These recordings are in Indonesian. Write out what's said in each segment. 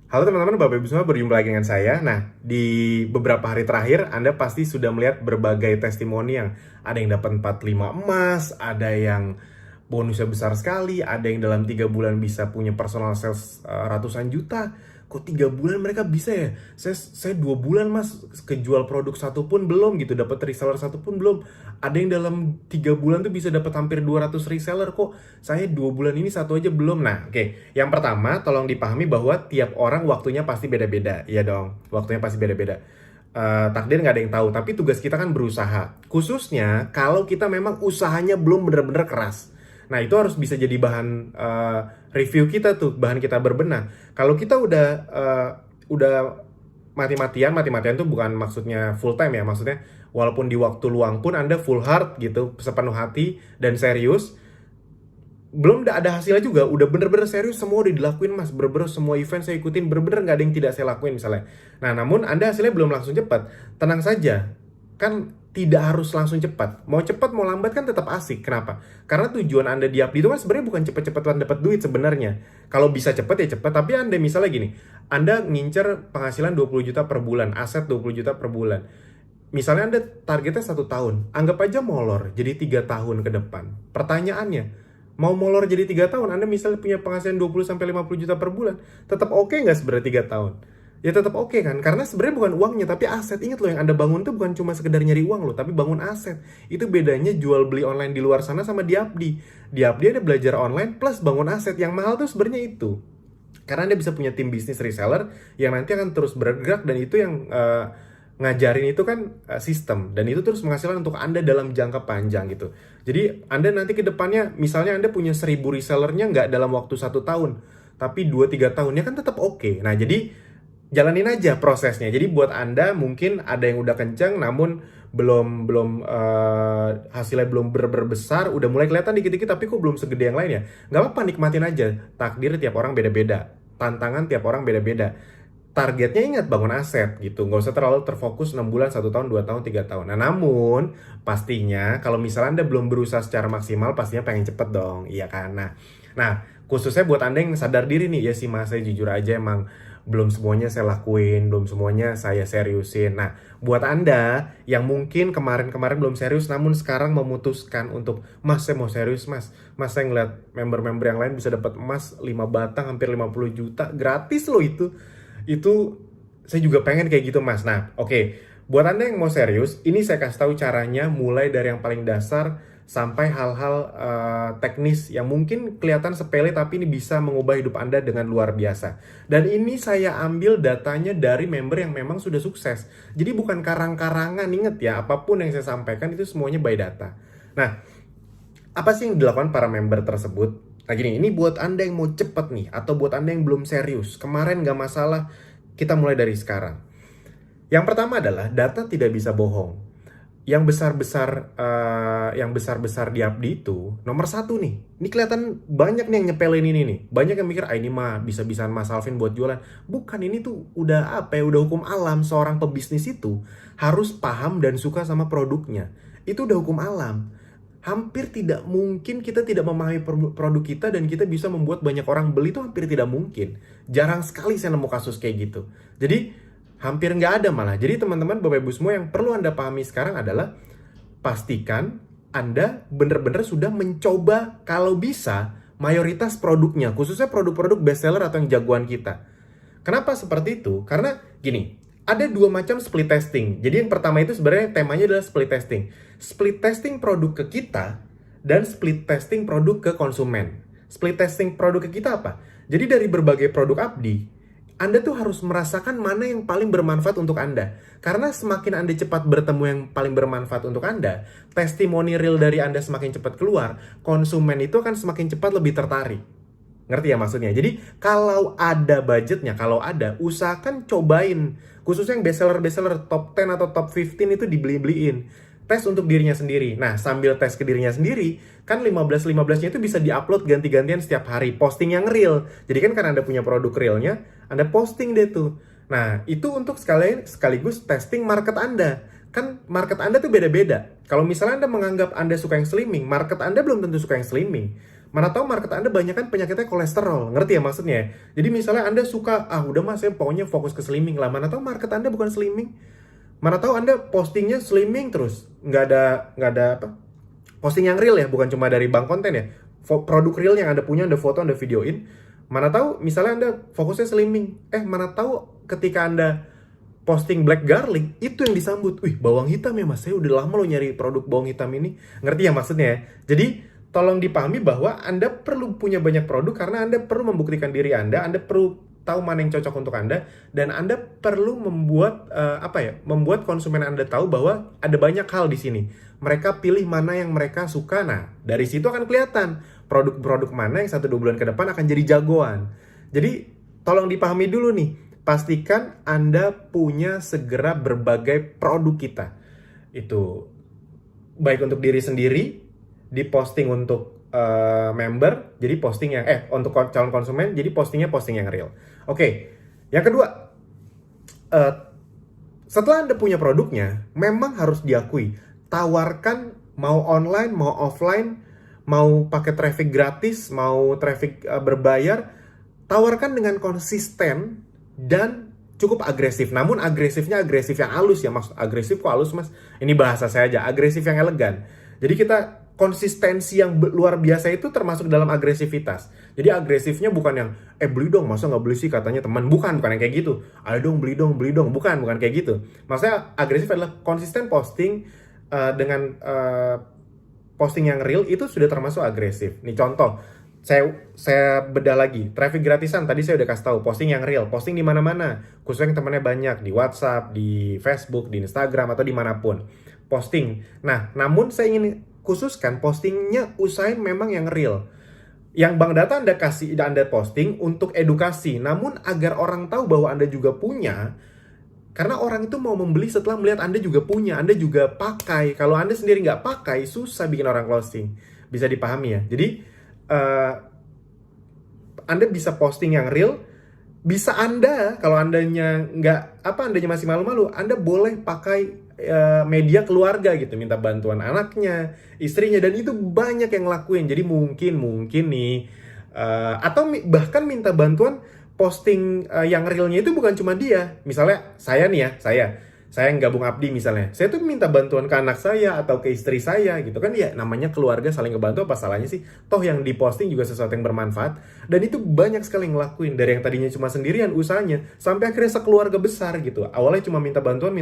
Halo teman-teman, Bapak Ibu semua, berjumpa lagi dengan saya. Nah, di beberapa hari terakhir, Anda pasti sudah melihat berbagai testimoni yang ada yang dapat 45 emas, ada yang bonusnya besar sekali, ada yang dalam 3 bulan bisa punya personal sales ratusan juta. Kok 3 bulan mereka bisa ya? Saya 2 bulan mas, kejual produk satu pun belum gitu, dapat reseller satu pun belum. Ada yang dalam 3 bulan tuh bisa dapat hampir 200 reseller, kok saya 2 bulan ini satu aja belum. Nah, oke. Yang pertama, tolong dipahami bahwa tiap orang waktunya pasti beda-beda. Iya dong, waktunya pasti beda-beda. Takdir nggak ada yang tahu, tapi tugas kita kan berusaha. Khususnya kalau kita memang usahanya belum bener-bener keras. Nah, itu harus bisa jadi bahan review kita tuh, bahan kita berbenah. Kalau kita udah mati-matian tuh bukan maksudnya full time ya, maksudnya walaupun di waktu luang pun Anda full heart gitu, sepenuh hati dan serius, belum ada hasilnya juga, udah bener-bener serius, semua udah dilakuin mas, bener-bener semua event saya ikutin, bener-bener nggak ada yang tidak saya lakuin misalnya. Nah, namun Anda hasilnya belum langsung cepat, tenang saja, kan tidak harus langsung cepat. Mau cepat mau lambat kan tetap asik. Kenapa? Karena tujuan Anda di Updi itu kan sebenarnya bukan cepet-cepetan dapat duit sebenarnya. Kalau bisa cepat ya cepat, tapi Anda misalnya gini, Anda ngincer penghasilan 20 juta per bulan, aset 20 juta per bulan. Misalnya Anda targetnya 1 tahun, anggap aja molor jadi 3 tahun ke depan. Pertanyaannya, mau molor jadi 3 tahun, Anda misalnya punya penghasilan 20-50 juta per bulan, tetap oke nggak sebenarnya 3 tahun? Ya tetap oke kan, karena sebenarnya bukan uangnya, tapi aset. Ingat loh, yang Anda bangun tuh bukan cuma sekedar nyari uang loh, tapi bangun aset. Itu bedanya jual beli online di luar sana sama di Updi. Di Updi Anda belajar online plus bangun aset. Yang mahal tuh sebenarnya itu. Karena Anda bisa punya tim bisnis reseller yang nanti akan terus bergerak, dan itu yang ngajarin itu kan sistem, dan itu terus menghasilkan untuk Anda dalam jangka panjang gitu. Jadi Anda nanti ke depannya misalnya Anda punya 1.000 resellernya nggak dalam waktu 1 tahun, tapi 2-3 tahunnya kan tetap oke. Nah, jadi jalanin aja prosesnya. Jadi buat Anda mungkin ada yang udah kenceng namun belum belum hasilnya belum besar, udah mulai kelihatan dikit-dikit tapi kok belum segede yang lain ya. Nggak apa-apa, nikmatin aja. Takdir tiap orang beda-beda. Tantangan tiap orang beda-beda. Targetnya ingat bangun aset gitu, nggak usah terlalu terfokus 6 bulan, 1 tahun, 2 tahun, 3 tahun. Nah, namun pastinya kalau misalnya Anda belum berusaha secara maksimal, pastinya pengen cepet dong, iya kan? Nah, khususnya buat Anda yang sadar diri nih, ya sih mas, saya jujur aja emang belum semuanya saya lakuin, belum semuanya saya seriusin. Nah, buat Anda yang mungkin kemarin-kemarin belum serius, namun sekarang memutuskan untuk, mas saya mau serius mas, mas saya ngeliat member-member yang lain bisa dapat emas 5 batang hampir 50 juta, gratis loh itu saya juga pengen kayak gitu mas. Nah, oke. Buat Anda yang mau serius, ini saya kasih tahu caranya mulai dari yang paling dasar sampai hal-hal teknis yang mungkin kelihatan sepele tapi ini bisa mengubah hidup Anda dengan luar biasa. Dan ini saya ambil datanya dari member yang memang sudah sukses. Jadi bukan karang-karangan, inget ya, apapun yang saya sampaikan itu semuanya by data. Nah, apa sih yang dilakukan para member tersebut? Nah gini, ini buat Anda yang mau cepet nih, atau buat Anda yang belum serius, kemarin nggak masalah, kita mulai dari sekarang. Yang pertama adalah data tidak bisa bohong. Yang besar-besar di Abdi itu nomor satu nih. Ini kelihatan banyak nih yang nyepelin ini nih. Banyak yang mikir, ini mah bisa-bisaan Mas Alvin buat jualan. Bukan, ini tuh udah apa ya? Udah hukum alam, seorang pebisnis itu harus paham dan suka sama produknya. Itu udah hukum alam. Hampir tidak mungkin kita tidak memahami produk kita dan kita bisa membuat banyak orang beli, itu hampir tidak mungkin. Jarang sekali saya nemu kasus kayak gitu. Jadi hampir nggak ada malah. Jadi teman-teman, Bapak Ibu semua, yang perlu Anda pahami sekarang adalah pastikan Anda benar-benar sudah mencoba kalau bisa mayoritas produknya, khususnya produk-produk bestseller atau yang jagoan kita. Kenapa seperti itu? Karena gini, ada 2 macam split testing. Jadi yang pertama itu sebenarnya temanya adalah split testing. Split testing produk ke kita dan split testing produk ke konsumen. Split testing produk ke kita apa? Jadi dari berbagai produk Abdi, Anda tuh harus merasakan mana yang paling bermanfaat untuk Anda. Karena semakin Anda cepat bertemu yang paling bermanfaat untuk Anda, testimoni real dari Anda semakin cepat keluar, konsumen itu akan semakin cepat lebih tertarik. Ngerti ya maksudnya? Jadi kalau ada budgetnya, kalau ada, usahakan cobain. Khususnya yang bestseller top 10 atau top 15 itu dibeli-beliin. Tes untuk dirinya sendiri. Nah, sambil tes ke dirinya sendiri, kan 15-15-nya itu bisa diupload ganti-gantian setiap hari. Posting yang real. Jadi kan karena Anda punya produk realnya, Anda posting deh tuh. Nah, itu untuk sekaligus testing market Anda. Kan market Anda tuh beda-beda. Kalau misalnya Anda menganggap Anda suka yang slimming, market Anda belum tentu suka yang slimming. Mana tahu market Anda banyak kan penyakitnya kolesterol, ngerti ya maksudnya? Jadi misalnya Anda suka, udah mas saya pokoknya fokus ke slimming lah. Mana tahu market Anda bukan slimming. Mana tahu Anda postingnya slimming terus, nggak ada apa? Posting yang real ya, bukan cuma dari bank konten ya. Produk real yang Anda punya, Anda foto, Anda videoin. Mana tahu misalnya Anda fokusnya slimming. Mana tahu ketika Anda posting black garlic, itu yang disambut. Wih, bawang hitam ya mas, saya udah lama loh nyari produk bawang hitam ini. Ngerti ya maksudnya ya? Jadi, tolong dipahami bahwa Anda perlu punya banyak produk karena Anda perlu membuktikan diri Anda perlu tahu mana yang cocok untuk Anda, dan Anda perlu membuat, membuat konsumen Anda tahu bahwa ada banyak hal di sini. Mereka pilih mana yang mereka suka. Nah, dari situ akan kelihatan produk-produk mana yang 1-2 bulan ke depan akan jadi jagoan. Jadi, tolong dipahami dulu nih. Pastikan Anda punya segera berbagai produk kita. Itu baik untuk diri sendiri, diposting untuk member, jadi posting yang untuk calon konsumen, jadi posting yang real. Oke, yang kedua, setelah Anda punya produknya, memang harus diakui, tawarkan mau online, mau offline, mau pakai traffic gratis, mau traffic berbayar, tawarkan dengan konsisten dan cukup agresif. Namun agresifnya agresif yang halus ya, maksud agresif kok halus mas? Ini bahasa saya aja, agresif yang elegan. Jadi kita konsistensi yang luar biasa itu termasuk dalam agresivitas. Jadi agresifnya bukan yang beli dong, masa nggak beli sih katanya teman. Bukan yang kayak gitu. Ayo dong beli dong. Bukan kayak gitu. Maksudnya agresif adalah konsisten posting dengan posting yang real itu sudah termasuk agresif. Nih contoh, saya bedah lagi. Traffic gratisan tadi saya udah kasih tahu, posting yang real, posting di mana-mana. Khususnya yang temannya banyak di WhatsApp, di Facebook, di Instagram atau dimanapun. Posting. Nah, namun saya ingin khususkan postingnya usahain memang yang real. Yang bank data Anda kasih, Anda posting untuk edukasi, namun agar orang tahu bahwa Anda juga punya, karena orang itu mau membeli setelah melihat Anda juga punya, Anda juga pakai. Kalau Anda sendiri nggak pakai, susah bikin orang closing. Bisa dipahami ya? Jadi, Anda bisa posting yang real, bisa Anda, kalau Andanya Andanya masih malu-malu, Anda boleh pakai media keluarga gitu, minta bantuan anaknya, istrinya, dan itu banyak yang ngelakuin. Jadi mungkin nih, atau bahkan minta bantuan posting yang realnya itu bukan cuma dia. Misalnya saya nih ya, saya yang gabung Abdi misalnya, saya tuh minta bantuan ke anak saya atau ke istri saya gitu kan ya, namanya keluarga saling ngebantu, apa salahnya sih? Toh yang diposting juga sesuatu yang bermanfaat, dan itu banyak sekali yang ngelakuin, dari yang tadinya cuma sendirian usahanya sampai akhirnya sekeluarga besar gitu. Awalnya cuma minta bantuan,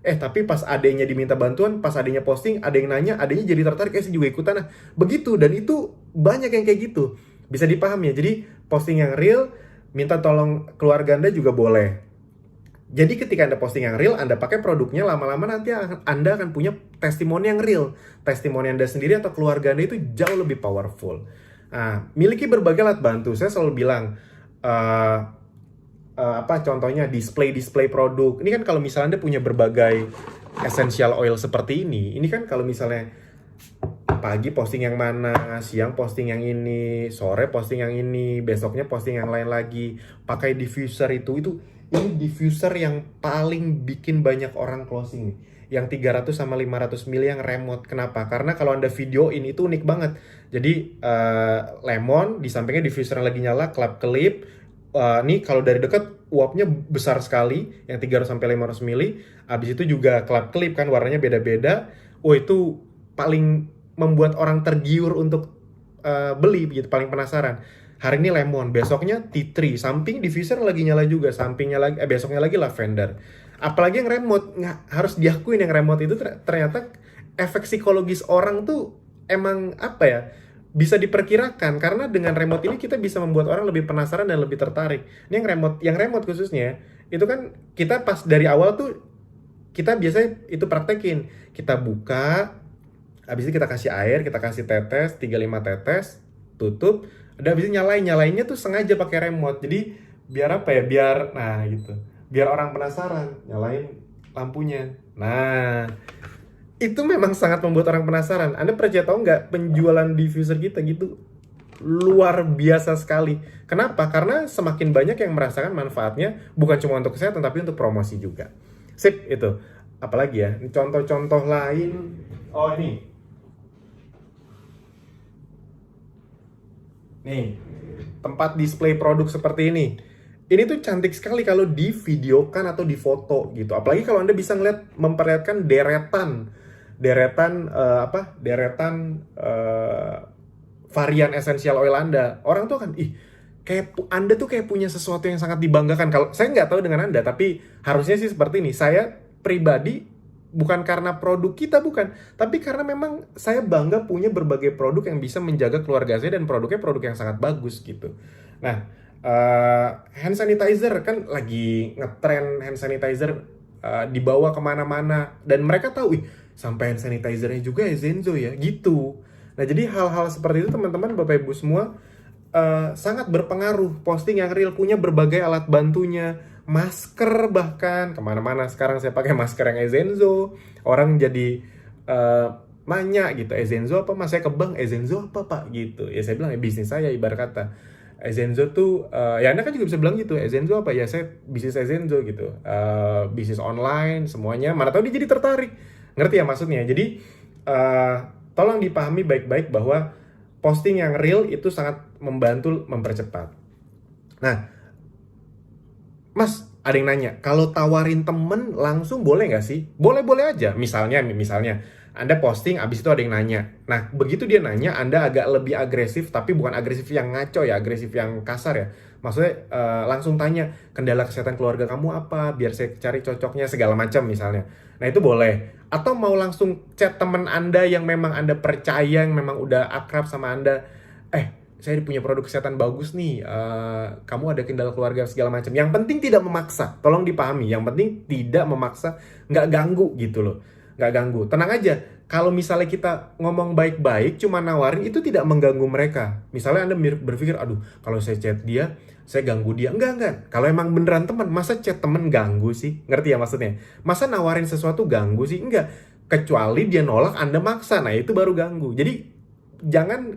tapi pas adenya diminta bantuan, pas adenya posting, ada yang nanya, adenya jadi tertarik, saya juga ikutan. Nah, begitu, dan itu banyak yang kayak gitu. Bisa dipahami ya. Jadi posting yang real, minta tolong keluarga Anda juga boleh. Jadi ketika Anda posting yang real, Anda pakai produknya, lama-lama nanti Anda akan punya testimoni yang real. Testimoni Anda sendiri atau keluarga Anda itu jauh lebih powerful. Nah, miliki berbagai alat bantu. Saya selalu bilang, contohnya display produk. Ini kan kalau misalnya Anda punya berbagai essential oil seperti ini kan kalau misalnya pagi posting yang mana, siang posting yang ini, sore posting yang ini, besoknya posting yang lain lagi, pakai diffuser ini diffuser yang paling bikin banyak orang closing nih. Yang 300 sama 500 ml yang remote. Kenapa? Karena kalau Anda videoin itu unik banget. Jadi lemon, di sampingnya diffuser yang lagi nyala, kelap-kelip. Nih kalau dari dekat uapnya besar sekali, yang 300 sampai 500 ml. Habis itu juga kelap-kelip kan, warnanya beda-beda. Itu paling membuat orang tergiur untuk beli gitu, paling penasaran. Hari ini lemon, besoknya tea tree, samping diffuser lagi nyala juga, sampingnya lagi besoknya lagi lavender. Apalagi yang remote, harus diakuin yang remote itu ternyata efek psikologis orang tuh emang bisa diperkirakan, karena dengan remote ini kita bisa membuat orang lebih penasaran dan lebih tertarik. Ini yang remote khususnya, itu kan kita pas dari awal tuh kita biasanya itu praktekin. Kita buka, habis itu kita kasih air, kita kasih tetes, 3-5 tetes, tutup, udah habis itu nyalainnya tuh sengaja pakai remote. Jadi biar biar orang penasaran, nyalain lampunya. Nah, itu memang sangat membuat orang penasaran. Anda percaya atau enggak, penjualan diffuser kita gitu luar biasa sekali. Kenapa? Karena semakin banyak yang merasakan manfaatnya, bukan cuma untuk kesehatan tapi untuk promosi juga. Sip, itu. Apalagi ya, contoh-contoh lain. Oh, ini. Nih, tempat display produk seperti ini. Ini tuh cantik sekali kalau divideokan atau difoto gitu. Apalagi kalau Anda bisa memperlihatkan deretan varian essential oil Anda. Orang tuh kan, kayak Anda tuh kayak punya sesuatu yang sangat dibanggakan. Kalau saya nggak tahu dengan Anda, tapi harusnya sih seperti ini. Saya pribadi bukan karena produk kita, bukan, tapi karena memang saya bangga punya berbagai produk yang bisa menjaga keluarga saya dan produknya produk yang sangat bagus gitu. Nah, hand sanitizer kan lagi ngetren hand sanitizer, dibawa kemana-mana dan mereka tahu, sampai hand sanitizernya juga Zenzo ya gitu. Nah, jadi hal-hal seperti itu teman-teman, Bapak Ibu semua, sangat berpengaruh. Posting yang real punya berbagai alat bantunya, masker bahkan kemana-mana sekarang saya pakai masker yang Ezenzo. Orang jadi nanya gitu, Ezenzo apa mas? Saya ke bank, Ezenzo apa pak gitu. Ya saya bilang, bisnis saya ibarat kata Ezenzo tuh, ya Anda kan juga bisa bilang gitu, Ezenzo apa? Ya saya bisnis Ezenzo gitu, bisnis online semuanya. Mana tahu dia jadi tertarik, ngerti ya maksudnya. Jadi tolong dipahami baik-baik bahwa posting yang real itu sangat membantu mempercepat. Nah, Mas, ada yang nanya, kalau tawarin temen langsung boleh nggak sih? Boleh-boleh aja. Misalnya, Anda posting, abis itu ada yang nanya. Nah, begitu dia nanya, Anda agak lebih agresif, tapi bukan agresif yang ngaco ya, agresif yang kasar ya. Maksudnya langsung tanya, kendala kesehatan keluarga kamu apa? Biar saya cari cocoknya, segala macam misalnya. Nah, itu boleh. Atau mau langsung chat temen Anda yang memang Anda percaya, yang memang udah akrab sama Anda. Saya punya produk kesehatan bagus nih, kamu ada kendala keluarga segala macam. Yang penting tidak memaksa, tolong dipahami. Yang penting tidak memaksa, nggak ganggu gitu loh, nggak ganggu. Tenang aja, kalau misalnya kita ngomong baik-baik, cuma nawarin, itu tidak mengganggu mereka. Misalnya Anda berpikir, aduh kalau saya chat dia, saya ganggu dia. Enggak. Kalau emang beneran teman, masa chat temen ganggu sih? Ngerti ya maksudnya? Masa nawarin sesuatu ganggu sih? Enggak. Kecuali dia nolak, Anda maksa, nah itu baru ganggu. Jadi jangan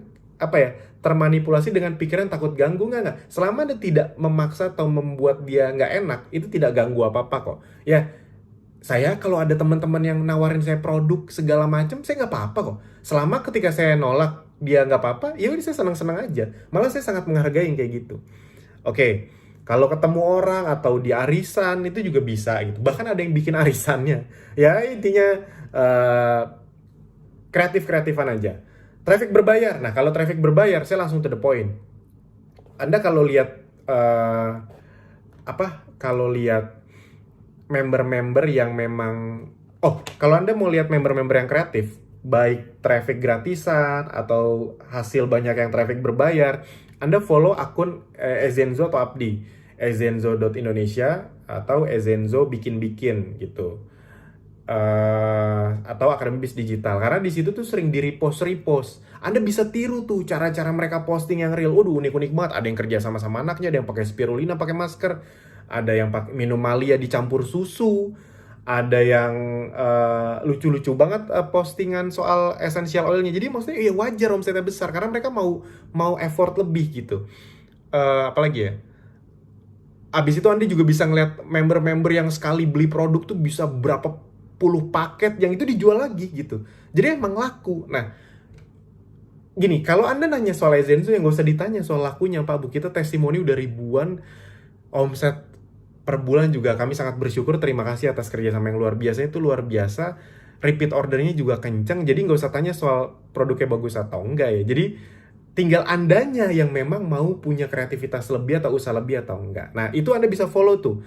termanipulasi dengan pikiran takut ganggu. Nggak. Selama Anda tidak memaksa atau membuat dia nggak enak, itu tidak ganggu apa-apa kok. Ya, saya kalau ada teman-teman yang nawarin saya produk segala macam, saya nggak apa-apa kok. Selama ketika saya nolak, dia nggak apa-apa, ya udah saya senang-senang aja. Malah saya sangat menghargai yang kayak gitu. Oke, kalau ketemu orang atau di arisan, itu juga bisa gitu. Bahkan ada yang bikin arisannya. Ya, intinya kreatif-kreatifan aja. Traffic berbayar. Nah, kalau traffic berbayar, saya langsung to the point. Anda kalau lihat kalau lihat member-member yang memang, kalau Anda mau lihat member-member yang kreatif, baik traffic gratisan atau hasil banyak yang traffic berbayar, Anda follow akun Ezenzo atau Abdi, ezenzo.indonesia atau Ezenzo bikin-bikin gitu. Atau Akademi Bis Digital, karena di situ tuh sering di repost. Anda bisa tiru tuh cara-cara mereka posting yang real. Waduh, unik-unik banget. Ada yang kerja sama anaknya, ada yang pakai spirulina pakai masker, ada yang pakai minum malia dicampur susu, ada yang lucu-lucu banget postingan soal essential oilnya. Jadi maksudnya ya wajar omsetnya besar karena mereka mau effort lebih gitu. Apalagi ya, abis itu Anda juga bisa ngeliat member-member yang sekali beli produk tuh bisa berapa puluh paket yang itu dijual lagi gitu. Jadi emang laku. Nah, gini, kalau Anda nanya soal Ezenzo, yang gak usah ditanya soal lakunya, Pak Bu. Kita testimoni udah ribuan, omset per bulan juga kami sangat bersyukur. Terima kasih atas kerjasama yang luar biasa. Itu luar biasa. Repeat ordernya juga kencang. Jadi gak usah tanya soal produknya bagus atau enggak ya. Jadi tinggal Andanya yang memang mau punya kreativitas lebih atau usaha lebih atau enggak. Nah, itu Anda bisa follow tuh.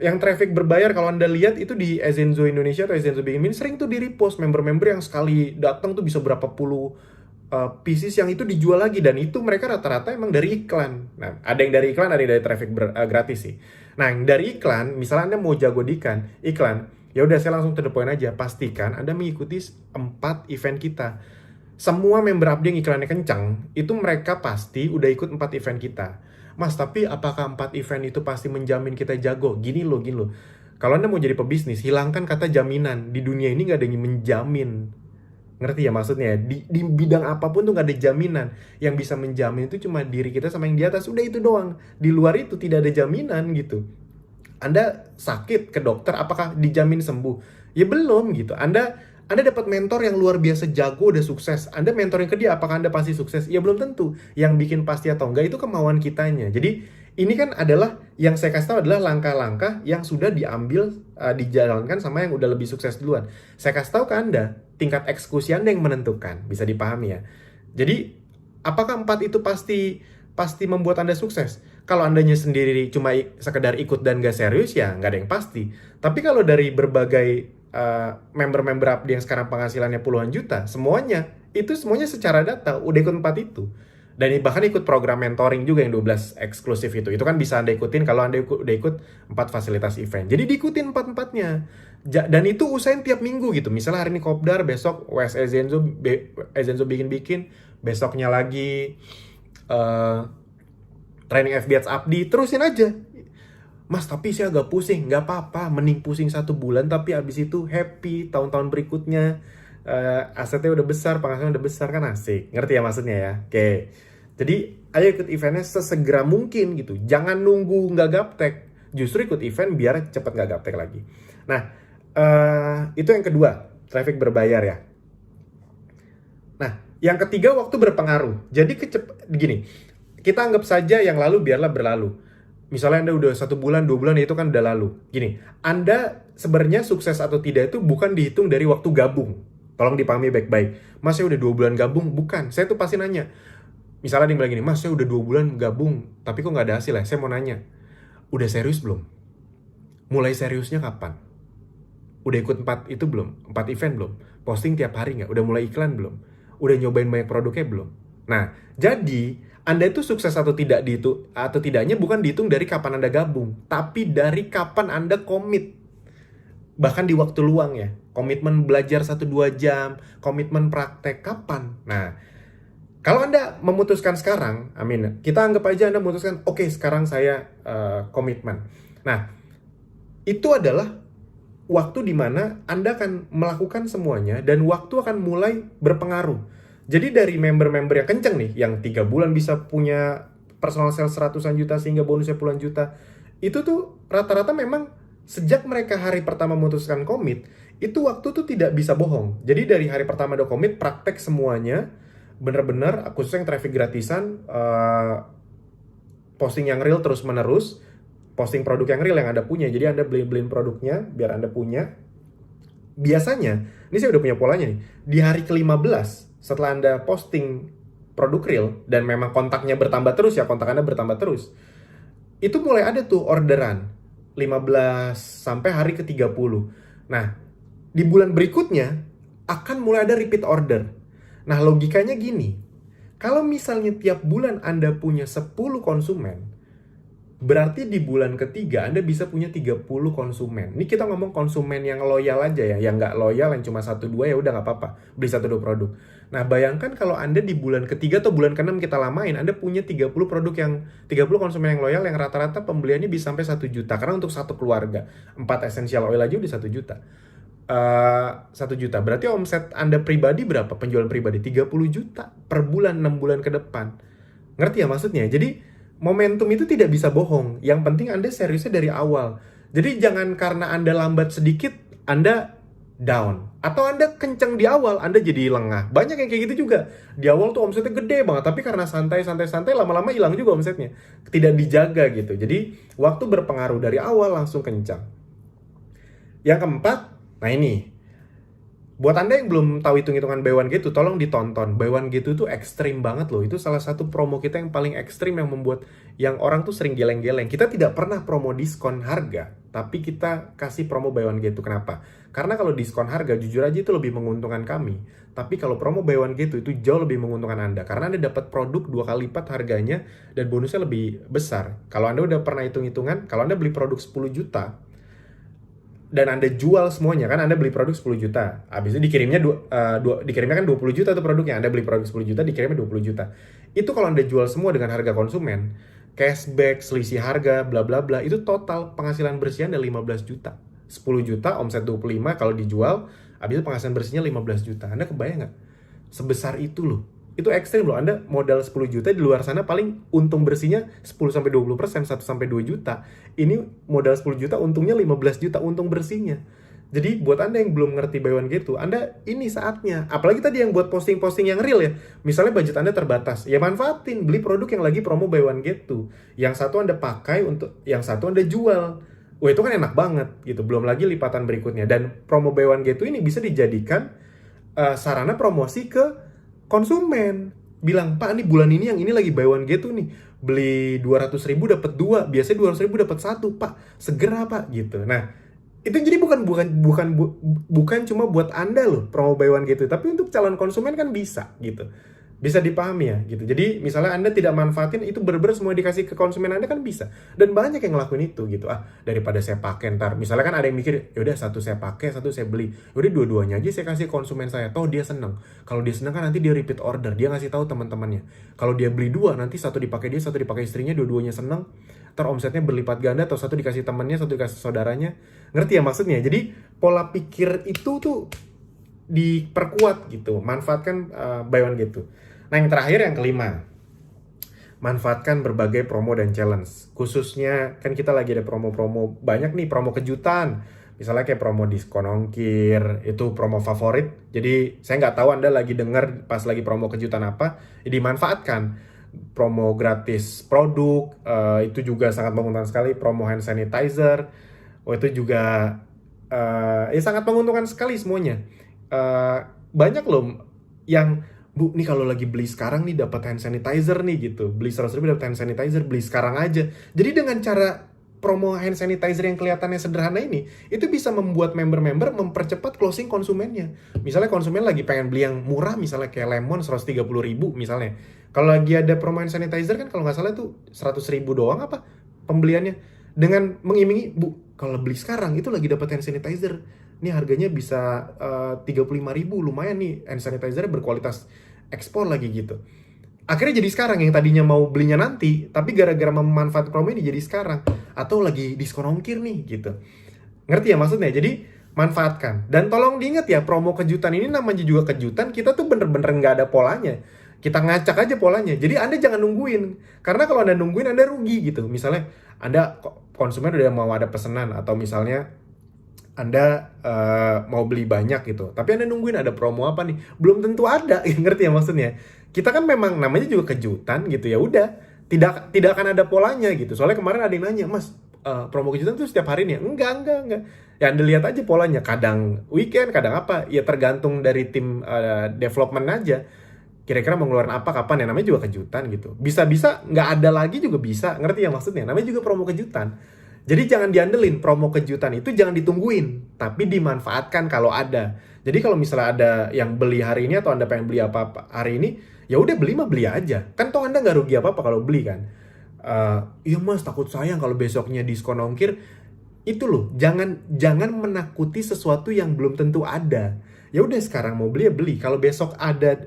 Yang traffic berbayar, kalau Anda lihat itu di Ezenzo Indonesia atau Ezenzo Bikin, sering tuh di repost member-member yang sekali datang tuh bisa berapa puluh pieces yang itu dijual lagi, dan itu mereka rata-rata emang dari iklan. Nah, ada yang dari iklan, ada yang dari traffic gratis sih. Nah, yang dari iklan, misalnya Anda mau jago di iklan, ya udah saya langsung to the point aja. Pastikan Anda mengikuti 4 event kita. Semua member Abdi yang iklannya kencang, itu mereka pasti udah ikut 4 event kita. Mas, tapi apakah 4 event itu pasti menjamin kita jago? Gini loh. Kalau Anda mau jadi pebisnis, hilangkan kata jaminan. Di dunia ini nggak ada yang menjamin. Ngerti ya maksudnya? Di bidang apapun tuh nggak ada jaminan. Yang bisa menjamin itu cuma diri kita sama yang di atas. Udah itu doang. Di luar itu tidak ada jaminan gitu. Anda sakit ke dokter, apakah dijamin sembuh? Ya belum gitu. Anda Anda dapat mentor yang luar biasa jago, udah sukses. Anda mentoring ke dia, apakah Anda pasti sukses? Ya belum tentu. Yang bikin pasti atau enggak itu kemauan kitanya. Jadi ini kan adalah, yang saya kasih tahu adalah langkah-langkah yang sudah diambil, dijalankan sama yang udah lebih sukses duluan. Saya kasih tahu ke Anda, tingkat eksekusi Anda yang menentukan. Bisa dipahami ya. Jadi, apakah 4 itu pasti membuat Anda sukses? Kalau Andanya sendiri cuma sekedar ikut dan gak serius, ya nggak ada yang pasti. Tapi kalau dari berbagai member-member Abdi yang sekarang penghasilannya puluhan juta, semuanya secara data udah ikut 4 itu. Dan bahkan ikut program mentoring juga yang 12 eksklusif itu. Itu kan bisa Anda ikutin kalau Anda udah ikut 4 fasilitas event. Jadi diikutin 4-4-nya. Dan itu usahain tiap minggu gitu. Misalnya hari ini Kopdar, besok WS Ezenzo bikin-bikin, besoknya lagi training FBH Abdi, terusin aja. Mas, tapi saya agak pusing. Nggak apa-apa, mending pusing 1 bulan tapi abis itu happy tahun-tahun berikutnya. Asetnya udah besar, penghasilan udah besar, kan asik. Ngerti ya maksudnya ya? Oke. Jadi ayo ikut eventnya sesegera mungkin gitu. Jangan nunggu nggak gaptek. Justru ikut event biar cepet nggak gaptek lagi. Nah, itu yang kedua, traffic berbayar ya. Nah, yang ketiga, waktu berpengaruh. Jadi gini, kita anggap saja yang lalu biarlah berlalu. Misalnya Anda udah 1 bulan, 2 bulan, itu kan udah lalu. Gini, Anda sebenarnya sukses atau tidak itu bukan dihitung dari waktu gabung. Tolong dipahami baik-baik. Mas, saya udah 2 bulan gabung. Bukan, saya tuh pasti nanya. Misalnya dia bilang gini, Mas, saya udah 2 bulan gabung, tapi kok nggak ada hasil ya? Saya mau nanya, udah serius belum? Mulai seriusnya kapan? Udah ikut 4 itu belum? 4 event belum? Posting tiap hari nggak? Udah mulai iklan belum? Udah nyobain banyak produknya belum? Nah, jadi Anda itu sukses atau tidaknya bukan dihitung dari kapan Anda gabung, tapi dari kapan Anda komit. Bahkan di waktu luang ya. Komitmen belajar 1-2 jam, komitmen praktek kapan. Nah, kalau Anda memutuskan sekarang, kita anggap aja Anda memutuskan, oke, sekarang saya komitmen. Nah, itu adalah waktu di mana Anda akan melakukan semuanya dan waktu akan mulai berpengaruh. Jadi dari member-member yang kenceng nih, yang 3 bulan bisa punya personal sales ratusan juta sehingga bonusnya puluhan juta, itu tuh rata-rata memang sejak mereka hari pertama memutuskan komit, itu waktu tuh tidak bisa bohong. Jadi dari hari pertama udah komit, praktek semuanya, bener-bener, khususnya yang traffic gratisan, posting yang real terus-menerus, posting produk yang real yang Anda punya. Jadi Anda beliin produknya biar Anda punya. Biasanya, ini saya udah punya polanya nih, di hari ke-15 setelah Anda posting produk real dan memang kontaknya bertambah terus ya, kontak Anda bertambah terus, itu mulai ada tuh orderan 15 sampai hari ke-30. Nah, di bulan berikutnya akan mulai ada repeat order. Nah, logikanya gini, kalau misalnya tiap bulan Anda punya 10 konsumen, berarti di bulan ketiga Anda bisa punya 30 konsumen. Ini kita ngomong konsumen yang loyal aja ya. Yang nggak loyal, yang cuma 1-2 ya udah nggak apa-apa. Beli 1-2 produk. Nah, bayangkan kalau Anda di bulan ketiga atau bulan ke-6 kita lamain, Anda punya 30 konsumen yang loyal yang rata-rata pembeliannya bisa sampai 1 juta. Karena untuk satu keluarga, 4 essential oil aja udah 1 juta. 1 juta. Berarti omset Anda pribadi berapa? Penjualan pribadi 30 juta per bulan 6 bulan ke depan. Ngerti ya maksudnya? Jadi momentum itu tidak bisa bohong. Yang penting Anda seriusnya dari awal. Jadi jangan karena Anda lambat sedikit, Anda down. Atau Anda kenceng di awal, Anda jadi lengah. Banyak yang kayak gitu juga. Di awal tuh omsetnya gede banget, tapi karena santai, lama-lama hilang juga omsetnya. Tidak dijaga gitu. Jadi waktu berpengaruh dari awal langsung kencang. Yang keempat, nah ini. Buat Anda yang belum tahu hitung-hitungan buy one get two, tolong ditonton. Buy one get two itu ekstrim banget loh. Itu salah satu promo kita yang paling ekstrim yang membuat yang orang tuh sering geleng-geleng. Kita tidak pernah promo diskon harga, tapi kita kasih promo buy one get two. Kenapa? Karena kalau diskon harga, jujur aja itu lebih menguntungkan kami. Tapi kalau promo buy one get two itu jauh lebih menguntungkan Anda. Karena Anda dapat produk 2 kali lipat harganya dan bonusnya lebih besar. Kalau Anda udah pernah hitung-hitungan, kalau Anda beli produk 10 juta, dan Anda jual semuanya, kan Anda beli produk 10 juta. Habis itu dikirimnya dikirimnya kan 20 juta tuh produknya. Anda beli produk 10 juta, dikirimnya 20 juta. Itu kalau Anda jual semua dengan harga konsumen, cashback, selisih harga, bla bla bla, itu total penghasilan bersih Anda 15 juta. 10 juta, omset 25 kalau dijual, habis itu penghasilan bersihnya 15 juta. Anda kebayang nggak? Sebesar itu loh. Itu ekstrim loh. Anda modal 10 juta, di luar sana paling untung bersihnya 10-20%, 1-2 juta. Ini modal 10 juta, untungnya 15 juta untung bersihnya. Jadi buat Anda yang belum ngerti buy one get two, Anda ini saatnya. Apalagi tadi yang buat posting-posting yang real ya. Misalnya budget Anda terbatas, ya manfaatin beli produk yang lagi promo buy one get two. Yang satu Anda pakai untuk yang satu Anda jual. Wah, itu kan enak banget gitu. Belum lagi lipatan berikutnya. Dan promo buy one get two ini bisa dijadikan sarana promosi ke konsumen. Bilang, "Pak, ini bulan ini yang ini lagi buy one get two nih. Beli 200.000 dapat 2, biasanya 200.000 dapat 1, Pak. Segera, Pak." gitu. Nah, itu jadi bukan cuma buat Anda loh promo buy one gitu, tapi untuk calon konsumen kan bisa gitu. Bisa dipahami ya gitu. Jadi misalnya Anda tidak manfaatin itu bener-bener semua dikasih ke konsumen Anda kan bisa. Dan banyak yang ngelakuin itu gitu. Daripada saya pakai ntar. Misalnya kan ada yang mikir, yaudah satu saya pakai, satu saya beli. Yaudah dua-duanya aja saya kasih konsumen saya. Toh dia seneng. Kalau dia seneng kan nanti dia repeat order. Dia ngasih tahu teman-temannya. Kalau dia beli dua, nanti satu dipakai dia, satu dipakai istrinya, dua-duanya seneng. Ntar omsetnya berlipat ganda, atau satu dikasih temannya, satu dikasih saudaranya. Ngerti ya maksudnya? Jadi pola pikir itu tuh diperkuat gitu. Manfaatkan buy one get two. Nah, yang terakhir, yang kelima, manfaatkan berbagai promo dan challenge. Khususnya kan kita lagi ada promo-promo banyak nih, promo kejutan. Misalnya kayak promo diskon ongkir, itu promo favorit. Jadi saya nggak tahu Anda lagi dengar pas lagi promo kejutan apa, ya dimanfaatkan. Promo gratis produk, itu juga sangat menguntungkan sekali. Promo hand sanitizer, itu juga ya sangat menguntungkan sekali semuanya. Banyak loh yang, "Bu, nih kalau lagi beli sekarang nih dapat hand sanitizer nih," gitu. Beli 100.000 dapat hand sanitizer, beli sekarang aja. Jadi dengan cara promo hand sanitizer yang kelihatannya sederhana ini, itu bisa membuat member-member mempercepat closing konsumennya. Misalnya konsumen lagi pengen beli yang murah, misalnya kayak lemon 130.000 misalnya. Kalau lagi ada promo hand sanitizer kan kalau nggak salah tuh 100.000 doang apa pembeliannya. Dengan mengiming-imingi, "Bu, kalau beli sekarang itu lagi dapat hand sanitizer. Ini harganya bisa 35.000, lumayan nih, hand sanitizer berkualitas ekspor lagi," gitu. Akhirnya jadi sekarang, yang tadinya mau belinya nanti, tapi gara-gara memanfaatkan promo ini jadi sekarang. Atau lagi diskon ongkir nih gitu. Ngerti ya maksudnya? Jadi manfaatkan. Dan tolong diingat ya, promo kejutan ini namanya juga kejutan, kita tuh bener-bener nggak ada polanya. Kita ngacak aja polanya. Jadi Anda jangan nungguin. Karena kalau Anda nungguin, Anda rugi gitu. Misalnya Anda konsumen udah mau ada pesanan, atau misalnya Anda mau beli banyak gitu, tapi Anda nungguin ada promo apa nih, belum tentu ada. Ngerti ya maksudnya? Kita kan memang namanya juga kejutan gitu, ya udah, tidak akan ada polanya gitu. Soalnya kemarin ada yang nanya, "Mas, promo kejutan tuh setiap hari nih?" Enggak. Ya Anda lihat aja polanya, kadang weekend, kadang apa, ya tergantung dari tim development aja. Kira-kira mau ngeluarin apa, kapan, ya namanya juga kejutan gitu. Bisa-bisa nggak ada lagi juga bisa, ngerti ya maksudnya? Namanya juga promo kejutan. Jadi jangan diandelin, promo kejutan itu jangan ditungguin, tapi dimanfaatkan kalau ada. Jadi kalau misalnya ada yang beli hari ini, atau Anda pengen beli apa-apa hari ini, ya udah beli mah beli aja. Kan toh Anda nggak rugi apa-apa kalau beli kan. "Iya Mas, takut sayang kalau besoknya diskon ongkir." Itu loh, jangan menakuti sesuatu yang belum tentu ada. Ya udah, sekarang mau beli ya beli. Kalau besok ada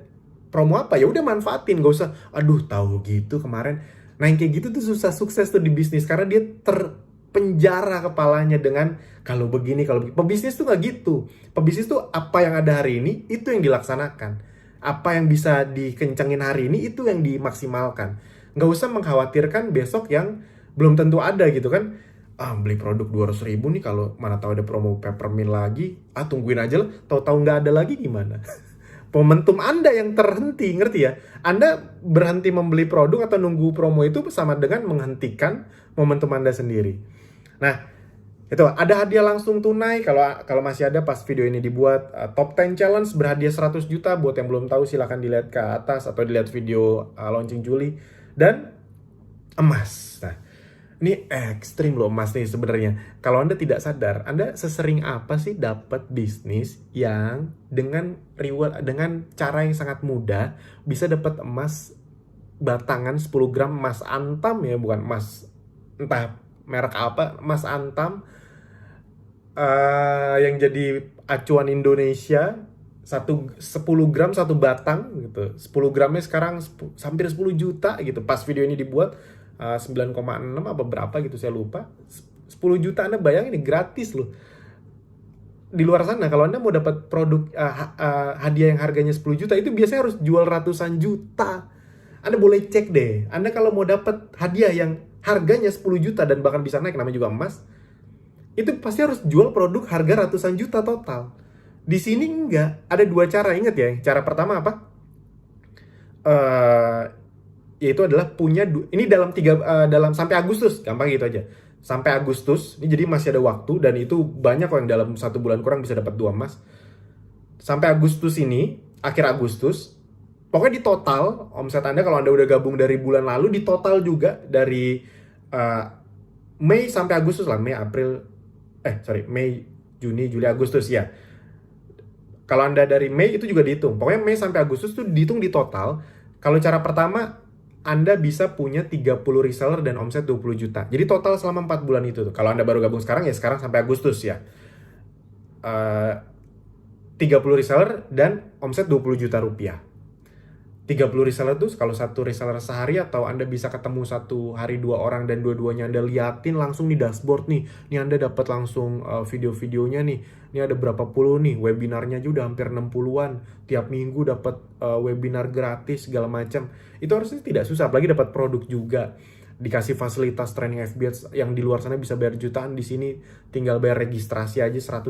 promo apa, ya udah manfaatin, gak usah "Aduh, tahu gitu kemarin." Nah, yang kayak gitu tuh susah sukses tuh di bisnis, karena dia terpenjara kepalanya dengan kalau begini. Pebisnis tuh nggak gitu. Pebisnis tuh apa yang ada hari ini itu yang dilaksanakan. Apa yang bisa dikencengin hari ini itu yang dimaksimalkan. Nggak usah mengkhawatirkan besok yang belum tentu ada gitu kan. Beli produk 200.000 nih, kalau mana tahu ada promo peppermint lagi, tungguin aja lah, tahu-tahu nggak ada lagi gimana? Momentum Anda yang terhenti, ngerti ya? Anda berhenti membeli produk atau nunggu promo itu sama dengan menghentikan momentum Anda sendiri. Nah, itu ada hadiah langsung tunai kalau masih ada pas video ini dibuat. Top 10 challenge berhadiah 100 juta. Buat yang belum tahu silahkan dilihat ke atas atau dilihat video launching Juli. Dan emas. Nah, ini ekstrim loh emas nih sebenarnya. Kalau Anda tidak sadar, Anda sesering apa sih dapat bisnis yang dengan reward, dengan cara yang sangat mudah bisa dapat emas batangan 10 gram emas antam ya, bukan emas entah merek apa, emas antam yang jadi acuan Indonesia. 10 gram satu batang gitu. 10 gramnya sekarang hampir 10 juta gitu. Pas video ini dibuat 9,6 apa berapa gitu saya lupa. 10 juta, Anda bayangin ini gratis loh. Di luar sana kalau Anda mau dapat produk hadiah yang harganya 10 juta itu biasanya harus jual ratusan juta. Anda boleh cek deh. Anda kalau mau dapat hadiah yang harganya 10 juta dan bahkan bisa naik, namanya juga emas, itu pasti harus jual produk harga ratusan juta total. Di sini enggak, ada dua cara, ingat ya. Cara pertama apa? Eh Yaitu adalah punya ini dalam sampai Agustus, gampang gitu aja. Sampai Agustus, ini jadi masih ada waktu dan itu banyak kok yang dalam 1 bulan kurang bisa dapat 2 emas. Sampai Agustus ini, akhir Agustus, pokoknya di total omset Anda kalau Anda udah gabung dari bulan lalu, di total juga dari eh, Mei sampai Agustus lah, Mei, Juni, Juli, Agustus ya. Kalau Anda dari Mei itu juga dihitung. Pokoknya Mei sampai Agustus itu dihitung di total. Kalau cara pertama, Anda bisa punya 30 reseller dan omset 20 juta. Jadi total selama 4 bulan itu. Kalau Anda baru gabung sekarang, ya sekarang sampai Agustus ya. 30 reseller dan omset 20 juta rupiah. 30 reseller tuh kalau satu reseller sehari atau Anda bisa ketemu satu hari 2 orang dan dua-duanya Anda liatin langsung di dashboard nih. Nih Anda dapat langsung video-videonya nih. Ini ada berapa puluh nih, webinarnya juga hampir 60-an. Tiap minggu dapat webinar gratis segala macam. Itu harusnya tidak susah, apalagi dapat produk juga. Dikasih fasilitas training FBA yang di luar sana bisa bayar jutaan, di sini tinggal bayar registrasi aja 100.000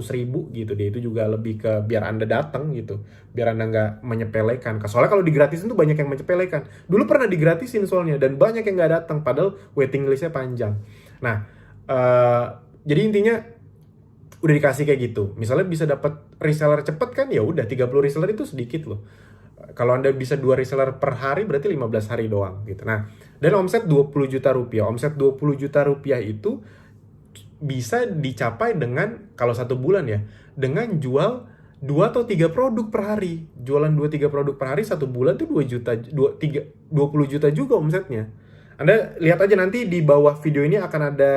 gitu deh. Itu juga lebih ke biar Anda datang gitu, biar Anda nggak menyepelekan. Soalnya kalau digratisin tuh banyak yang menyepelekan. Dulu pernah digratisin soalnya dan banyak yang nggak datang padahal waiting listnya panjang. Nah, jadi intinya udah dikasih kayak gitu. Misalnya bisa dapat reseller cepet kan, ya udah 30 reseller itu sedikit loh. Kalau Anda bisa 2 reseller per hari berarti 15 hari doang gitu. Nah, dan omset 20 juta rupiah. Omset 20 juta rupiah itu bisa dicapai dengan, kalau 1 bulan ya, dengan jual 2 atau 3 produk per hari. Jualan 2-3 produk per hari 1 bulan tuh 2 juta, 20 juta juga omsetnya. Anda lihat aja nanti di bawah video ini akan ada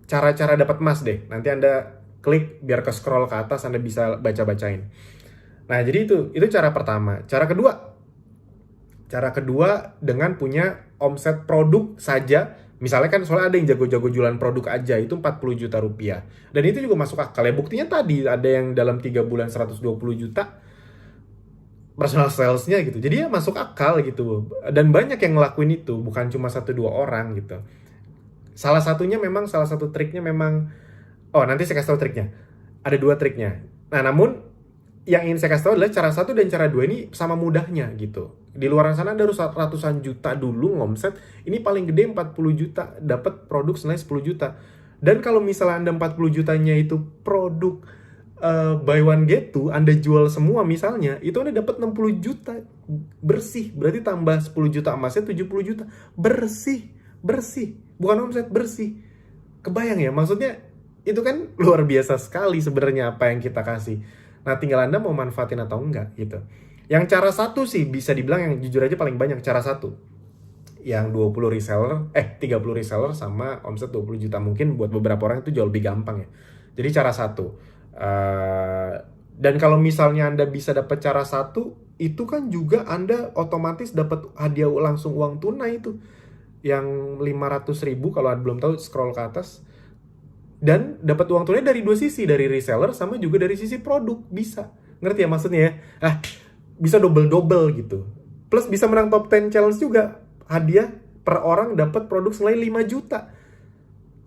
cara-cara dapat emas deh. Nanti Anda klik biar ke scroll ke atas, Anda bisa baca-bacain. Nah, jadi itu cara pertama. Cara kedua dengan punya omset produk saja. Misalnya kan soalnya ada yang jago-jago jualan produk aja, itu 40 juta rupiah. Dan itu juga masuk akal ya. Buktinya tadi ada yang dalam 3 bulan 120 juta personal salesnya gitu. Jadi ya masuk akal gitu. Dan banyak yang ngelakuin itu, bukan cuma 1-2 orang gitu. Salah satu triknya memang, nanti saya kasih tahu triknya. Ada 2 triknya. Nah, namun yang ingin saya kasih tahu adalah cara 1 dan cara 2 ini sama mudahnya gitu. Di luar sana Anda harus ratusan juta dulu ngomset. Ini paling gede 40 juta dapat produk senilai 10 juta. Dan kalau misalnya Anda 40 jutanya itu produk buy one get two, Anda jual semua misalnya, itu Anda dapat 60 juta bersih. Berarti tambah 10 juta emasnya 70 juta. Bersih. Bukan omset, bersih. Kebayang ya? Maksudnya itu kan luar biasa sekali sebenarnya apa yang kita kasih. Nah, tinggal Anda mau manfaatin atau enggak gitu. Yang cara 1 sih bisa dibilang yang jujur aja paling banyak, cara 1. Yang 30 reseller sama omset 20 juta. Mungkin buat beberapa orang itu jauh lebih gampang ya. Jadi cara 1. Dan kalau misalnya Anda bisa dapat cara 1, itu kan juga Anda otomatis dapat hadiah langsung uang tunai itu. Yang 500.000 kalau Anda belum tahu scroll ke atas. Dan dapat uang tunai dari 2 sisi, dari reseller sama juga dari sisi produk, bisa. Ngerti ya maksudnya ya? Bisa double gitu. Plus bisa menang top 10 challenge juga. Hadiah per orang dapat produk senilai 5 juta.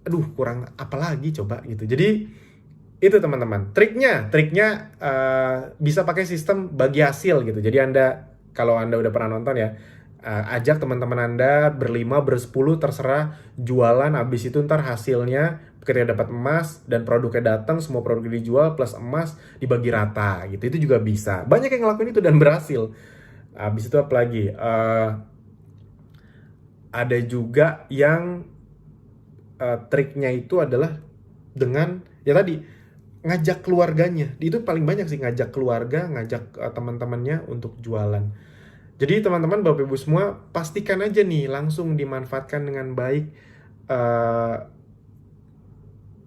Aduh, kurang apa lagi coba gitu. Jadi itu teman-teman. Triknya bisa pakai sistem bagi hasil gitu. Jadi kalau Anda udah pernah nonton ya, ajak teman-teman Anda berlima, bersepuluh, terserah jualan, habis itu ntar hasilnya ketika dapat emas dan produknya datang, semua produknya dijual plus emas dibagi rata gitu. Itu juga bisa. Banyak yang ngelakuin itu dan berhasil. Habis itu apa lagi? Ada juga yang triknya itu adalah dengan ya tadi ngajak keluarganya. Itu paling banyak sih, ngajak keluarga, ngajak teman-temannya untuk jualan. Jadi teman-teman, Bapak Ibu semua, pastikan aja nih langsung dimanfaatkan dengan baik.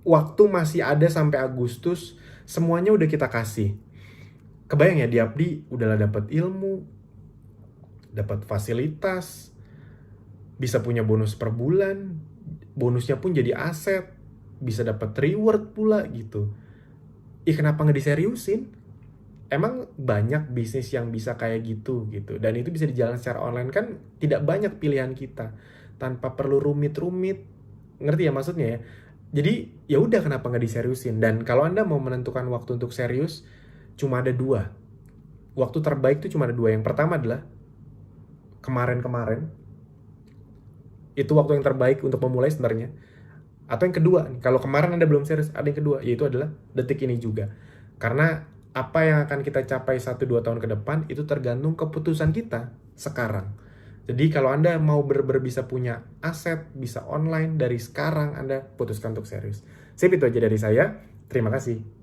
Waktu masih ada sampai Agustus, semuanya udah kita kasih. Kebayang ya, di Abdi udahlah dapat ilmu, dapat fasilitas, bisa punya bonus per bulan, bonusnya pun jadi aset, bisa dapat reward pula gitu. Kenapa nggak diseriusin? Emang banyak bisnis yang bisa kayak gitu. Dan itu bisa dijalankan secara online kan, tidak banyak pilihan kita. Tanpa perlu rumit-rumit. Ngerti ya maksudnya ya? Jadi ya udah, kenapa nggak diseriusin? Dan kalau Anda mau menentukan waktu untuk serius, cuma ada dua. Waktu terbaik itu cuma ada dua. Yang pertama adalah kemarin-kemarin. Itu waktu yang terbaik untuk memulai sebenarnya. Atau yang kedua, kalau kemarin Anda belum serius, ada yang kedua, yaitu adalah detik ini juga. Karena apa yang akan kita capai 1-2 tahun ke depan, itu tergantung keputusan kita sekarang. Jadi kalau Anda mau bisa punya aset, bisa online, dari sekarang Anda putuskan untuk serius. Sip, itu aja dari saya. Terima kasih.